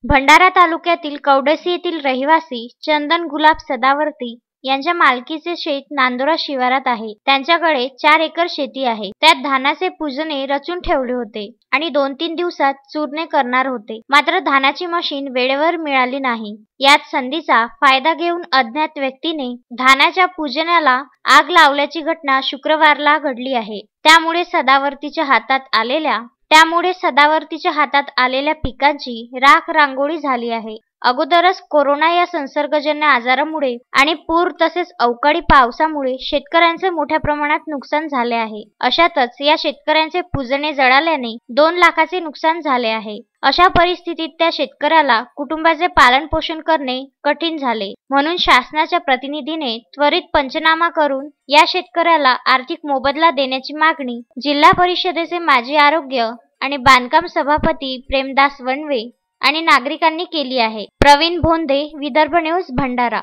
भंडारा तालुक्यातील कवडसी येथील रहिवासी चंदन गुलाब सदावर्ती यांच्या मालकीचे शेत नांदोरा शिवारात आहे. त्यांच्याकडे 4 एकर शेती आहे. त्यात धानाचे पूजने रचून ठेवले होते आणि 2-3 दिवसात चूरणे करणार होते. मात्र धानाची मशीन वेळेवर मिळाली नाही. यात संधीचा फायदा घेऊन अज्ञात व्यक्तीने धानाच्या पूजनाला आग लावल्याची घटना शुक्रवारला घडली आहे. त्यामुळे सदावर्तीच्या हातात आलेल्या पिकांची राख रांगोळी झाली आहे. अगोदरच कोरोना या संसर्गजन्य आजारामुळे आणि पूर तसेच अवकाळी पावसामुळे शेतकऱ्यांचे मोठ्या प्रमाणात नुकसान झाले आहे. अशातच या शेतकऱ्यांचे पूजने जळाल्याने 2 लाखाचे नुकसान झाले आहे. अशा परिस्थितीत त्या शेतकऱ्याला कुटुंबाचे पालन पोषण करणे कठीण झाले. म्हणून शासनाच्या प्रतिनिधीने त्वरित पंचनामा करून या शेतकऱ्याला आर्थिक मोबदला देण्याची मागणी जिल्हा परिषदेचे माजी आरोग्य आणि बांधकाम सभापती प्रेमदास वनवे आणि नागरिकांनी केली आहे. प्रवीण भोंदे, विदर्भ न्यूज, भंडारा.